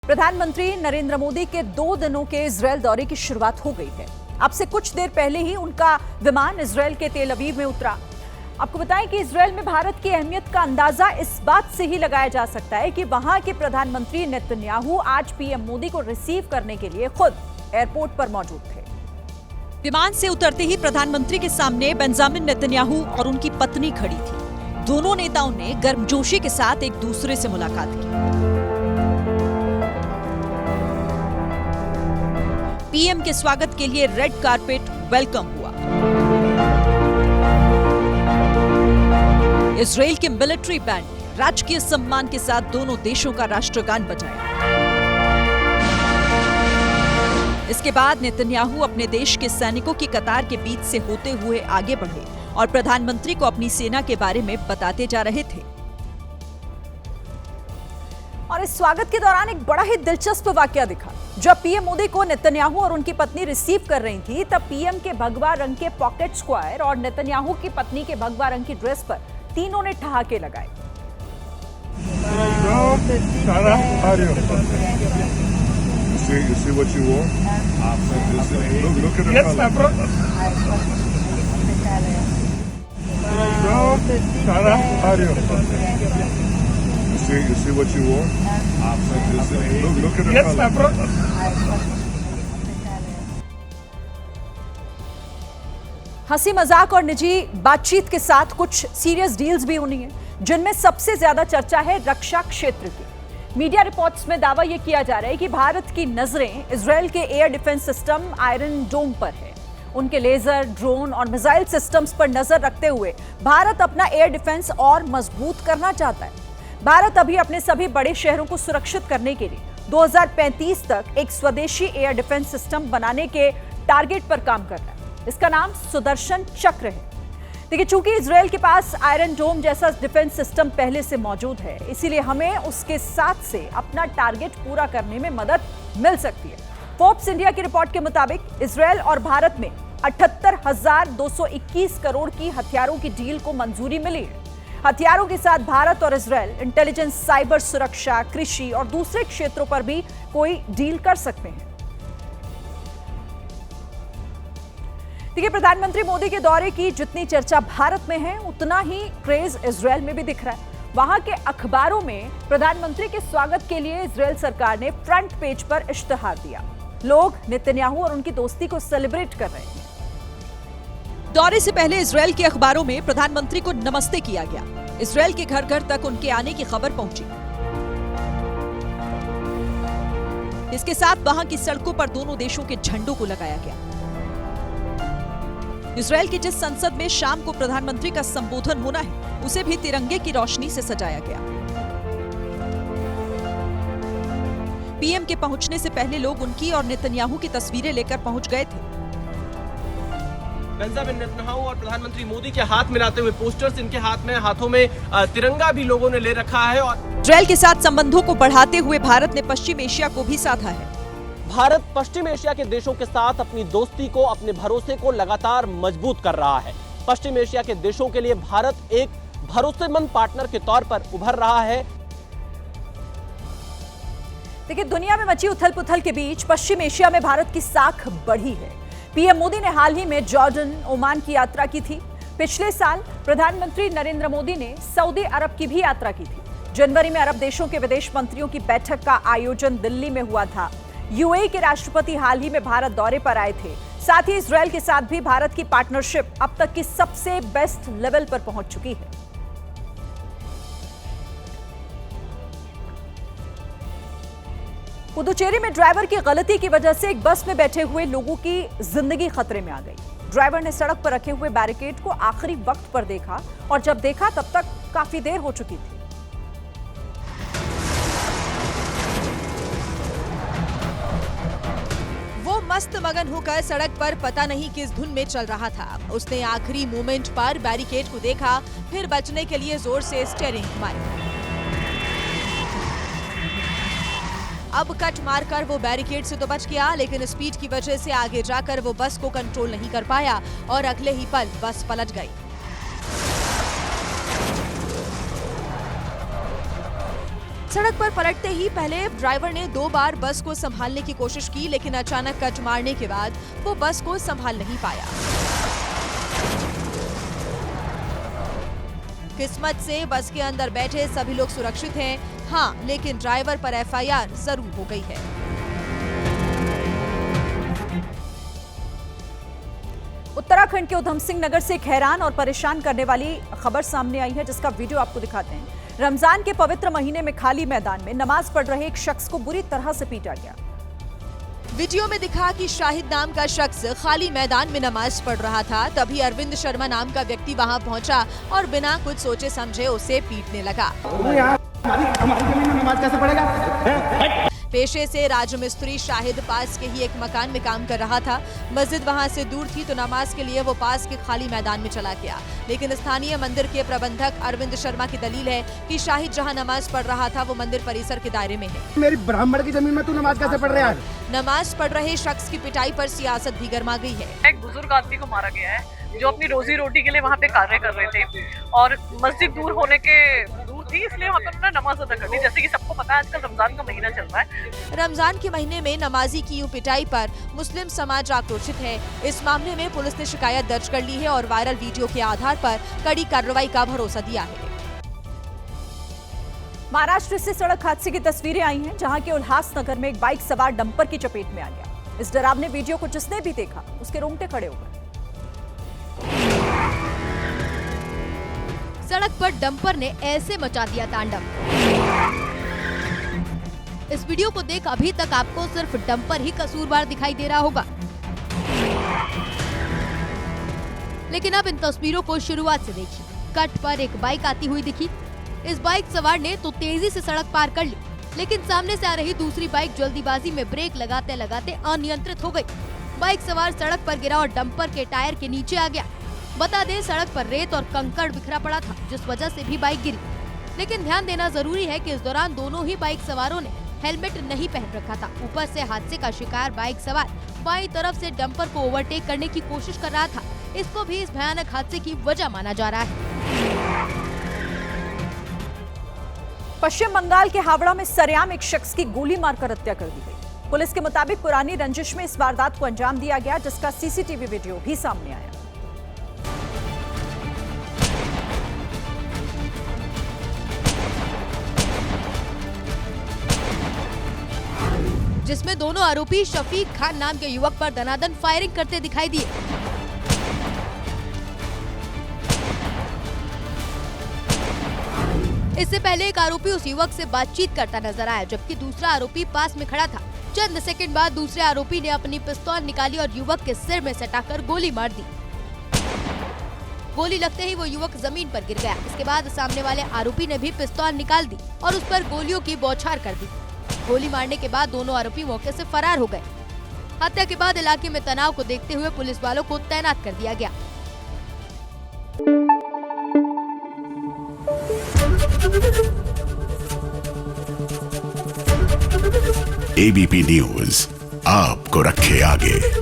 प्रधानमंत्री नरेंद्र मोदी के 2 दिनों के इजरायल दौरे की शुरुआत हो गई है। अब से कुछ देर पहले ही उनका विमान इजरायल के तेल अवीव में उतरा। आपको बताएं कि इजरायल में भारत की अहमियत का अंदाजा इस बात से ही लगाया जा सकता है कि वहां के प्रधानमंत्री नेतन्याहू आज पीएम मोदी को रिसीव करने के लिए खुद एयरपोर्ट पर मौजूद थे। विमान से उतरते ही प्रधानमंत्री के सामने बेंजामिन नेतन्याहू और उनकी पत्नी खड़ी थी। दोनों नेताओं ने गर्मजोशी के साथ एक दूसरे से मुलाकात की। पीएम के स्वागत के लिए रेड कारपेट वेलकम हुआ। इजरायल के मिलिट्री बैंड ने राजकीय सम्मान के साथ दोनों देशों का राष्ट्रगान बजाया। इसके बाद नेतन्याहू अपने देश के सैनिकों की कतार के बीच से होते हुए आगे बढ़े और प्रधानमंत्री को अपनी सेना के बारे में बताते जा रहे थे। और इस स्वागत के दौरान एक बड़ा ही दिलचस्प वाकया दिखा। जब पीएम मोदी को नेतन्याहू और उनकी पत्नी रिसीव कर रही थी, तब पीएम के भगवा रंग के पॉकेट स्क्वायर और नेतन्याहू की पत्नी के भगवा रंग की ड्रेस पर तीनों ने ठहाके लगाए। You see what you wore? Look at the color. हंसी मजाक और निजी बातचीत के साथ कुछ सीरियस डील्स भी हुई हैं, जिनमें सबसे ज्यादा चर्चा है रक्षा क्षेत्र की। मीडिया रिपोर्ट्स में दावा यह किया जा रहा है कि भारत की नजरें इजरायल के एयर डिफेंस सिस्टम आयरन डोम पर है। उनके लेजर, ड्रोन और मिसाइल सिस्टम्स पर नजर रखते हुए भारत अपना एयर डिफेंस और मजबूत करना चाहता है। भारत अभी अपने सभी बड़े शहरों को सुरक्षित करने के लिए 2035 तक एक स्वदेशी एयर डिफेंस सिस्टम बनाने के टारगेट पर काम कर रहा है। इसका नाम सुदर्शन चक्र है। देखिए, चूंकि इजरायल के पास आयरन डोम जैसा डिफेंस सिस्टम पहले से मौजूद है, इसीलिए हमें उसके साथ से अपना टारगेट पूरा करने में मदद मिल सकती है। फोर्ब्स इंडिया की रिपोर्ट के मुताबिक इजरायल और भारत में 78,221 करोड़ की हथियारों की डील को मंजूरी मिली है। हथियारों के साथ भारत और इजरायल इंटेलिजेंस, साइबर सुरक्षा, कृषि और दूसरे क्षेत्रों पर भी कोई डील कर सकते हैं। देखिए, प्रधानमंत्री मोदी के दौरे की जितनी चर्चा भारत में है, उतना ही क्रेज इजरायल में भी दिख रहा है। वहां के अखबारों में प्रधानमंत्री के स्वागत के लिए इजरायल सरकार ने फ्रंट पेज पर इश्तिहार दिया। लोग नेतन्याहू और उनकी दोस्ती को सेलिब्रेट कर रहे हैं। दौरे से पहले इजरायल के अखबारों में प्रधानमंत्री को नमस्ते किया गया। इजरायल के घर घर तक उनके आने की खबर पहुंची। इसके साथ वहां की सड़कों पर दोनों देशों के झंडों को लगाया गया। इजरायल की जिस संसद में शाम को प्रधानमंत्री का संबोधन होना है, उसे भी तिरंगे की रोशनी से सजाया गया। पीएम के पहुंचने से पहले लोग उनकी और नेतन्याहू की तस्वीरें लेकर पहुंच गए थे। बेंजामिन नेतन्याहू और प्रधानमंत्री मोदी के हाथ मिलाते हुए पोस्टर्स, इनके हाथों में तिरंगा भी लोगों ने ले रखा है। और इजरायल के साथ संबंधों को बढ़ाते हुए भारत ने पश्चिम एशिया को भी साधा है। भारत पश्चिम एशिया के देशों के साथ अपनी दोस्ती को, अपने भरोसे को लगातार मजबूत कर रहा है। पश्चिम एशिया के देशों के लिए भारत एक भरोसेमंद पार्टनर के तौर पर उभर रहा है। देखिए, दुनिया में मची उथल पुथल के बीच पश्चिम एशिया में भारत की साख बढ़ी है। पीएम मोदी ने हाल ही में जॉर्डन, ओमान की यात्रा की थी। पिछले साल प्रधानमंत्री नरेंद्र मोदी ने सऊदी अरब की भी यात्रा की थी। जनवरी में अरब देशों के विदेश मंत्रियों की बैठक का आयोजन दिल्ली में हुआ था। यूएई के राष्ट्रपति हाल ही में भारत दौरे पर आए थे। साथ ही इजरायल के साथ भी भारत की पार्टनरशिप अब तक की सबसे बेस्ट लेवल पर पहुंच चुकी है। पुदुचेरी में ड्राइवर की गलती की वजह से एक बस में बैठे हुए लोगों की जिंदगी खतरे में आ गई। ड्राइवर ने सड़क पर रखे हुए बैरिकेड को आखिरी वक्त पर देखा और जब देखा तब तक काफी देर हो चुकी थी। वो मस्त मगन होकर सड़क पर पता नहीं किस धुन में चल रहा था। उसने आखिरी मोमेंट पर बैरिकेड को देखा, फिर बचने के लिए जोर से स्टीयरिंग घुमाई। अब कट मारकर वो बैरिकेड से तो बच गया, लेकिन स्पीड की वजह से आगे जाकर वो बस को कंट्रोल नहीं कर पाया और अगले ही पल बस पलट गई। सड़क पर पलटते ही पहले ड्राइवर ने 2 बार बस को संभालने की कोशिश की, लेकिन अचानक कट मारने के बाद वो बस को संभाल नहीं पाया। किस्मत से बस के अंदर बैठे सभी लोग सुरक्षित हैं, हाँ, लेकिन ड्राइवर पर एफआईआर जरूर हो गई है। उत्तराखंड के उधम सिंह नगर से एक हैरान और परेशान करने वाली खबर सामने आई है, जिसका वीडियो आपको दिखाते हैं। रमजान के पवित्र महीने में खाली मैदान में नमाज पढ़ रहे एक शख्स को बुरी तरह से पीटा गया। वीडियो में दिखा कि शाहिद नाम का शख्स खाली मैदान में नमाज पढ़ रहा था। तभी अरविंद शर्मा नाम का व्यक्ति वहां पहुंचा और बिना कुछ सोचे समझे उसे पीटने लगा। हमारी जमीन में नमाज कैसे पढ़ेगा? पेशे से राजमिस्त्री शाहिद पास के ही एक मकान में काम कर रहा था। मस्जिद वहां से दूर थी तो नमाज के लिए वो पास के खाली मैदान में चला गया। लेकिन स्थानीय मंदिर के प्रबंधक अरविंद शर्मा की दलील है कि शाहिद जहां नमाज पढ़ रहा था वो मंदिर परिसर के दायरे में है। मेरी ब्राह्मण की जमीन में तू नमाज कैसे पढ़ रहा है? नमाज पढ़ रहे शख्स की पिटाई पर सियासत भी गर्मा गई है। एक बुजुर्ग आदमी को मारा गया है जो अपनी रोजी रोटी के लिए वहाँ पे कार्य कर रहे थे और मस्जिद दूर होने के दूर थी, इसलिए वहाँ पर उन्होंने नमाज अदा कर दी। जैसे कि सबको पता है आजकल रमजान का महीना चल रहा है। रमजान के महीने में नमाजी की यूं पिटाई पर मुस्लिम समाज आक्रोशित है। इस मामले में पुलिस ने शिकायत दर्ज कर ली है और वायरल वीडियो के आधार पर कड़ी कार्रवाई का भरोसा दिया है। महाराष्ट्र से सड़क हादसे की तस्वीरें आई हैं, जहां के उल्हासनगर में एक बाइक सवार डंपर की चपेट में आ गया। इस डरावने वीडियो को जिसने भी देखा उसके रोंगटे खड़े हो गए। सड़क पर डंपर ने ऐसे मचा दिया तांडव। इस वीडियो को देख अभी तक आपको सिर्फ डंपर ही कसूरवार दिखाई दे रहा होगा, लेकिन अब इन तस्वीरों को शुरुआत से देखिए। कट पर एक बाइक आती हुई दिखी। इस बाइक सवार ने तो तेजी से सड़क पार कर ली, लेकिन सामने से आ रही दूसरी बाइक जल्दीबाजी में ब्रेक लगाते लगाते अनियंत्रित हो गई। बाइक सवार सड़क पर गिरा और डंपर के टायर के नीचे आ गया। बता दें, सड़क पर रेत और कंकड़ बिखरा पड़ा था, जिस वजह से भी बाइक गिरी। लेकिन ध्यान देना जरूरी है कि इस दौरान दोनों ही बाइक सवारों ने हेलमेट नहीं पहन रखा था। ऊपर से हादसे का शिकार बाइक सवार बाईं तरफ से डंपर को ओवरटेक करने की कोशिश कर रहा था। इसको भी इस भयानक हादसे की वजह माना जा रहा है। पश्चिम बंगाल के हावड़ा में सरेआम एक शख्स की गोली मारकर हत्या कर दी गई। पुलिस के मुताबिक पुरानी रंजिश में इस वारदात को अंजाम दिया गया, जिसका सीसीटीवी वीडियो भी सामने आया। जिसमें दोनों आरोपी शफीक खान नाम के युवक पर दनादन फायरिंग करते दिखाई दिए। इससे पहले एक आरोपी उस युवक से बातचीत करता नजर आया, जबकि दूसरा आरोपी पास में खड़ा था। चंद सेकंड बाद दूसरे आरोपी ने अपनी पिस्तौल निकाली और युवक के सिर में सटाकर गोली मार दी। गोली लगते ही वो युवक जमीन पर गिर गया। इसके बाद सामने वाले आरोपी ने भी पिस्तौल निकाल दी और उस पर गोलियों की बौछार कर दी। गोली मारने के बाद दोनों आरोपी मौके से फरार हो गए। हत्या के बाद इलाके में तनाव को देखते हुए पुलिस वालों को तैनात कर दिया गया। एबीपी न्यूज आपको रखे आगे।